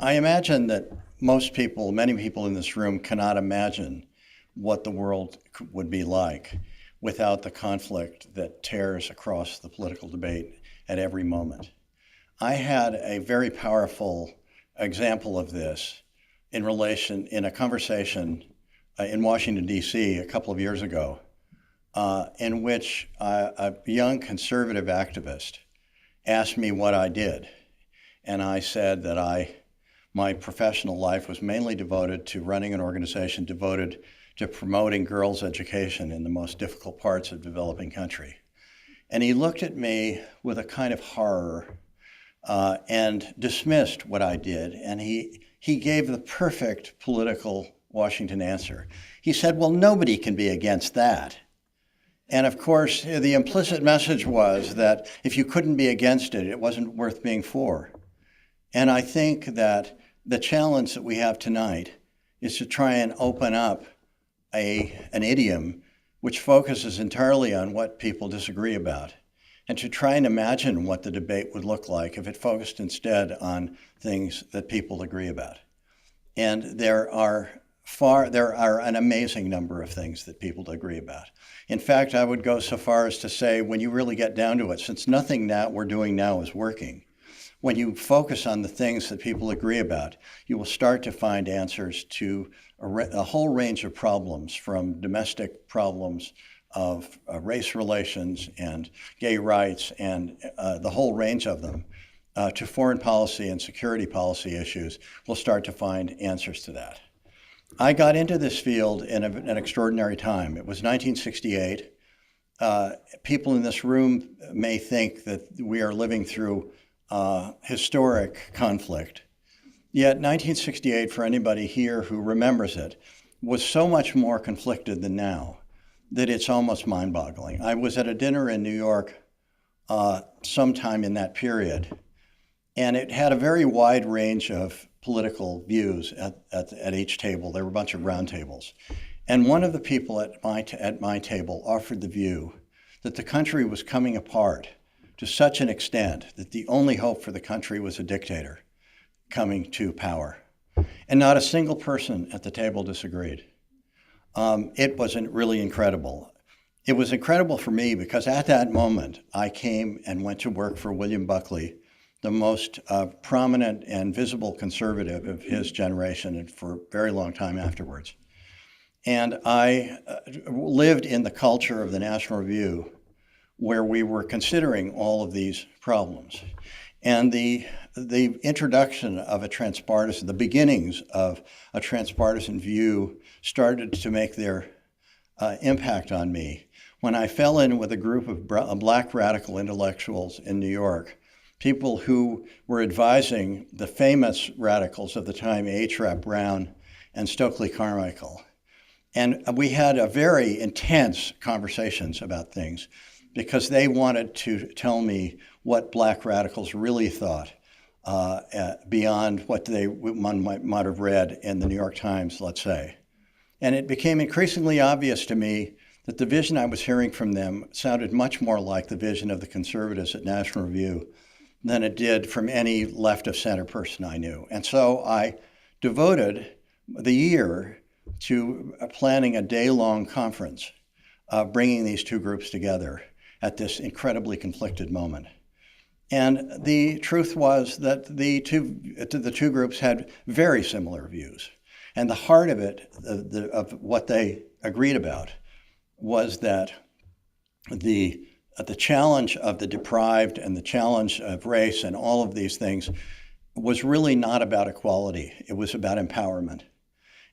I imagine that many people in this room cannot imagine what the world would be like without the conflict that tears across the political debate at every moment. I had a very powerful example of this in a conversation in Washington, D.C. a couple of years ago, in which a young conservative activist asked me what I did. And I said that my professional life was mainly devoted to running an organization devoted to promoting girls' education in the most difficult parts of developing country. And he looked at me with a kind of horror and dismissed what I did. And he gave the perfect political Washington answer. He said, well, nobody can be against that. And of course, the implicit message was that if you couldn't be against it, it wasn't worth being for. And I think that the challenge that we have tonight is to try and open up an idiom which focuses entirely on what people disagree about, and to try and imagine what the debate would look like if it focused instead on things that people agree about. And there are an amazing number of things that people agree about. In fact, I would go so far as to say, when you really get down to it, since nothing that we're doing now is working, when you focus on the things that people agree about, you will start to find answers to a whole range of problems, from domestic problems of race relations and gay rights and the whole range of them, to foreign policy and security policy issues. We'll start to find answers to that. I got into this field in an extraordinary time. It was 1968. People in this room may think that we are living through historic conflict. Yet 1968, for anybody here who remembers it, was so much more conflicted than now that it's almost mind-boggling. I was at a dinner in New York sometime in that period, and it had a very wide range of political views at each table. There were a bunch of round tables. And one of the people at my table offered the view that the country was coming apart to such an extent that the only hope for the country was a dictator coming to power. And not a single person at the table disagreed. It wasn't really incredible. It was incredible for me because at that moment, I came and went to work for William Buckley, the most prominent and visible conservative of his generation, and for a very long time afterwards. And I lived in the culture of the National Review, where we were considering all of these problems. And the introduction of the beginnings of a transpartisan view started to make their impact on me when I fell in with a group of black radical intellectuals in New York, people who were advising the famous radicals of the time, H. Rap Brown and Stokely Carmichael. And we had a very intense conversations about things because they wanted to tell me what black radicals really thought beyond what one might have read in the New York Times, let's say. And it became increasingly obvious to me that the vision I was hearing from them sounded much more like the vision of the conservatives at National Review than it did from any left of center person I knew. And so I devoted the year to planning a day-long conference, bringing these two groups together at this incredibly conflicted moment. And the truth was that the two groups had very similar views. And the heart of it, of what they agreed about, was that the challenge of the deprived and the challenge of race and all of these things was really not about equality. It was about empowerment.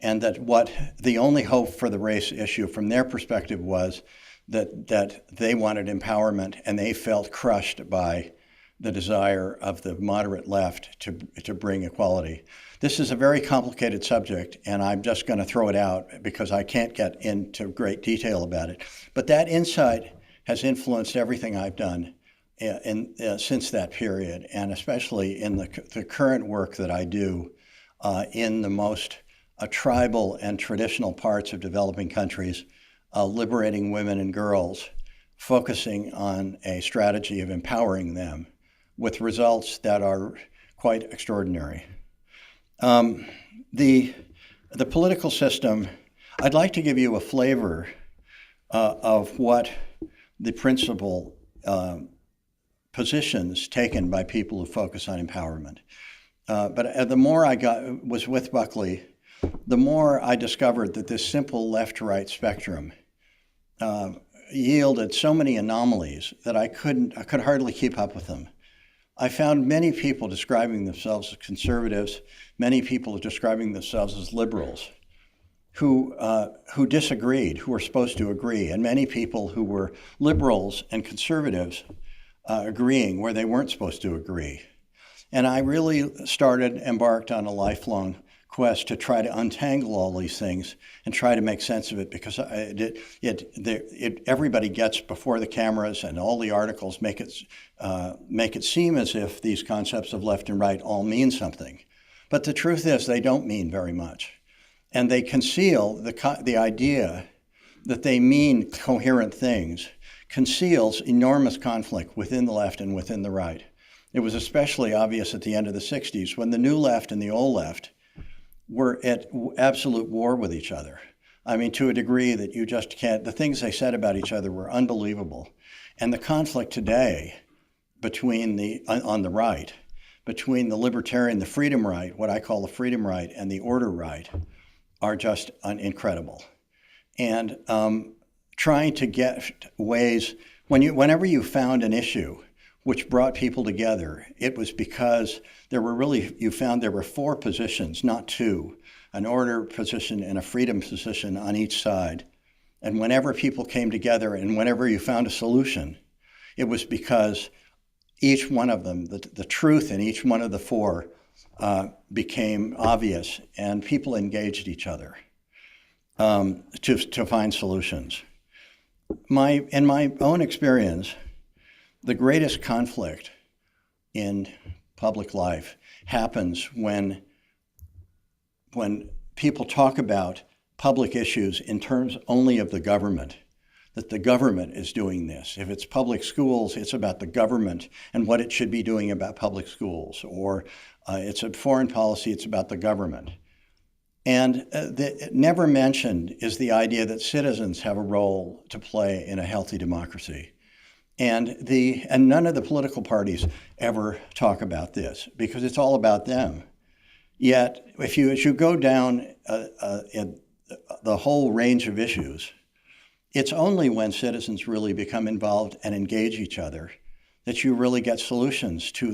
And that what the only hope for the race issue from their perspective was that they wanted empowerment, and they felt crushed by the desire of the moderate left to bring equality. This is a very complicated subject, and I'm just going to throw it out because I can't get into great detail about it. But that insight has influenced everything I've done since that period, and especially in the current work that I do in the most tribal and traditional parts of developing countries, liberating women and girls, focusing on a strategy of empowering them with results that are quite extraordinary. The political system, I'd like to give you a flavor of what the principal positions taken by people who focus on empowerment. But the more I was with Buckley, the more I discovered that this simple left-right spectrum yielded so many anomalies that I could hardly keep up with them. I found many people describing themselves as conservatives, many people describing themselves as liberals, who disagreed, who were supposed to agree, and many people who were liberals and conservatives agreeing where they weren't supposed to agree. And I really embarked on a lifelong quest to try to untangle all these things and try to make sense of it, because everybody gets before the cameras, and all the articles make it seem as if these concepts of left and right all mean something. But the truth is they don't mean very much. And they conceal the idea that they mean coherent things, conceals enormous conflict within the left and within the right. It was especially obvious at the end of the 60s when the new left and the old left were at absolute war with each other. I mean, to a degree that you just can't, the things they said about each other were unbelievable. And the conflict today on the right, between the libertarian, the freedom right, what I call the freedom right, and the order right, are just incredible. And trying to get ways, whenever you found an issue which brought people together, it was because you found there were four positions, not two, an order position and a freedom position on each side. And whenever people came together and whenever you found a solution, it was because each one of them, the truth in each one of the four became obvious, and people engaged each other to find solutions. In my own experience, the greatest conflict in public life happens when people talk about public issues in terms only of the government, that the government is doing this. If it's public schools, it's about the government and what it should be doing about public schools, or it's a foreign policy, it's about the government. And never mentioned is the idea that citizens have a role to play in a healthy democracy. And none of the political parties ever talk about this because it's all about them. Yet, as you go down in the whole range of issues, it's only when citizens really become involved and engage each other that you really get solutions to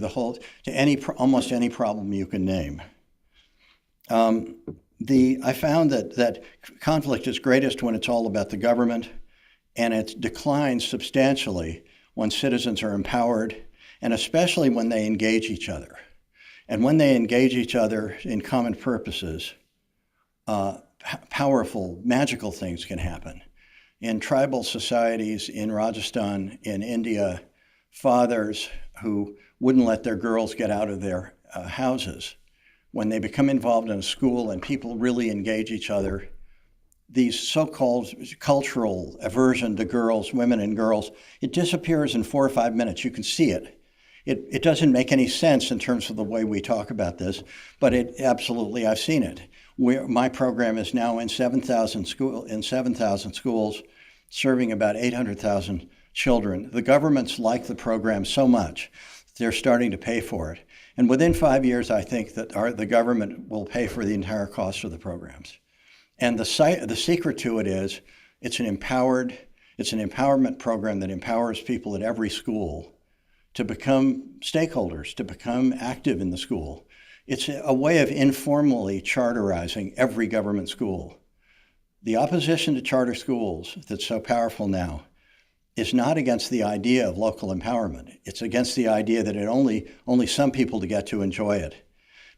almost any problem you can name. I found that conflict is greatest when it's all about the government, and it declines substantially when citizens are empowered, and especially when they engage each other. And when they engage each other in common purposes, powerful, magical things can happen. In tribal societies in Rajasthan, in India, fathers who wouldn't let their girls get out of their houses, when they become involved in a school and people really engage each other, these so-called cultural aversion to girls, women and girls, it disappears in 4 or 5 minutes. You can see it. It doesn't make any sense in terms of the way we talk about this, but absolutely, I've seen it. My program is now in 7,000 schools, serving about 800,000 children. The governments like the program so much, they're starting to pay for it. And within 5 years, I think that the government will pay for the entire cost of the programs. And the secret to it is it's an empowerment program that empowers people at every school to become stakeholders, to become active in the school. It's a way of informally charterizing every government school. The opposition to charter schools that's so powerful now is not against the idea of local empowerment. It's against the idea that only some people to get to enjoy it.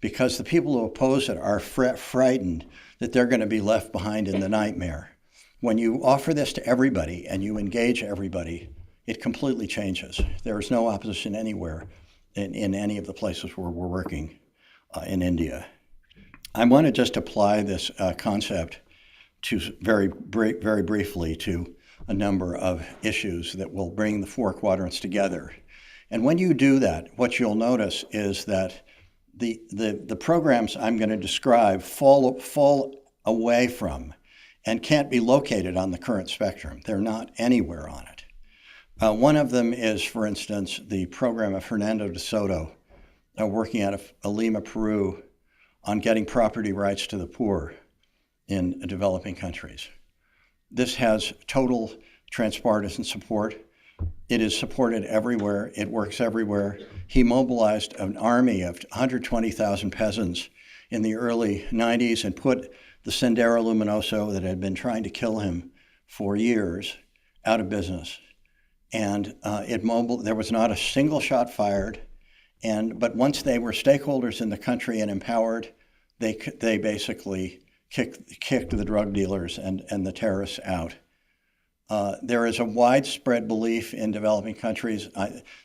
Because the people who oppose it are frightened that they're going to be left behind in the nightmare. When you offer this to everybody and you engage everybody, it completely changes. There is no opposition anywhere in any of the places where we're working in India. I want to just apply this concept to very briefly to a number of issues that will bring the four quadrants together. And when you do that, what you'll notice is that the programs I'm going to describe fall away from and can't be located on the current spectrum. They're not anywhere on it. One of them is, for instance, the program of Hernando de Soto, working out of Lima, Peru, on getting property rights to the poor in developing countries. This has total transpartisan support. It is supported everywhere. It works everywhere. He mobilized an army of 120,000 peasants in the early 90s and put the Sendero Luminoso that had been trying to kill him for years out of business. And there was not a single shot fired. But once they were stakeholders in the country and empowered, they basically kicked the drug dealers and the terrorists out. There is a widespread belief in developing countries.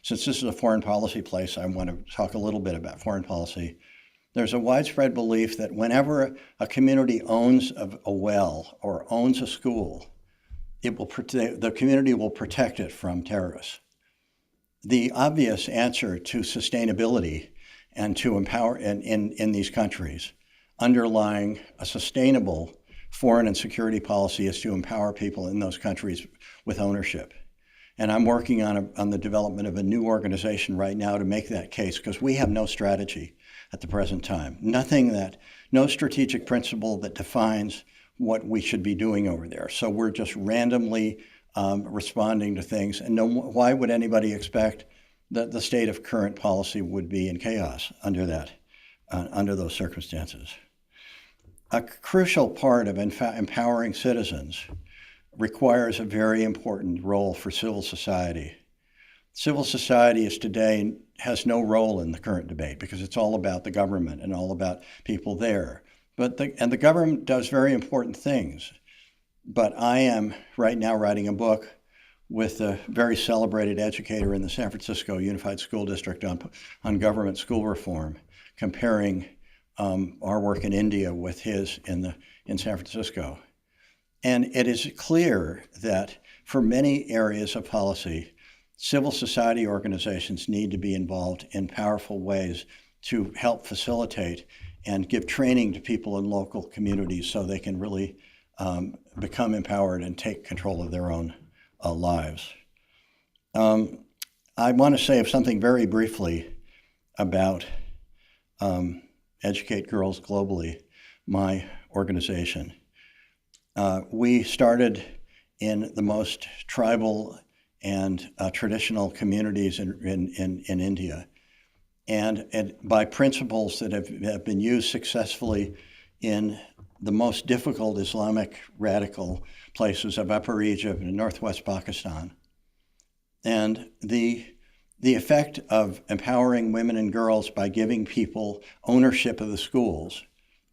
Since this is a foreign policy place, I want to talk a little bit about foreign policy. There's a widespread belief that whenever a community owns a well or owns a school, the community will protect it from terrorists. The obvious answer to sustainability and to empower in these countries, underlying a sustainable foreign and security policy, is to empower people in those countries with ownership. And I'm working on the development of a new organization right now to make that case, because we have no strategy at the present time. No strategic principle that defines what we should be doing over there. So we're just randomly responding to things. And why would anybody expect that the state of current policy would be in chaos under those circumstances? A crucial part of empowering citizens requires a very important role for civil society. Civil society today has no role in the current debate because it's all about the government and all about people there. And the government does very important things. But I am right now writing a book with a very celebrated educator in the San Francisco Unified School District on government school reform, comparing our work in India with his in San Francisco. And it is clear that for many areas of policy, civil society organizations need to be involved in powerful ways to help facilitate and give training to people in local communities so they can really become empowered and take control of their own lives. I want to say something very briefly about Educate Girls Globally, my organization. We started in the most tribal and traditional communities in India, and by principles that have been used successfully in the most difficult Islamic radical places of Upper Egypt and Northwest Pakistan. And the effect of empowering women and girls by giving people ownership of the schools,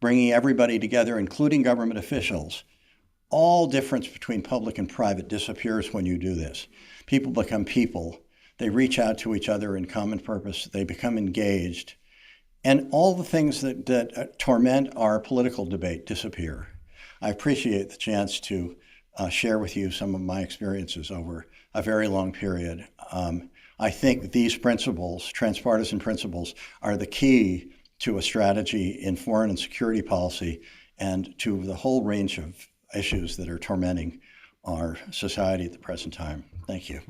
bringing everybody together, including government officials, all difference between public and private disappears when you do this. People become people. They reach out to each other in common purpose. They become engaged. And all the things that torment our political debate disappear. I appreciate the chance to share with you some of my experiences over a very long period. I think these principles, transpartisan principles, are the key to a strategy in foreign and security policy and to the whole range of issues that are tormenting our society at the present time. Thank you.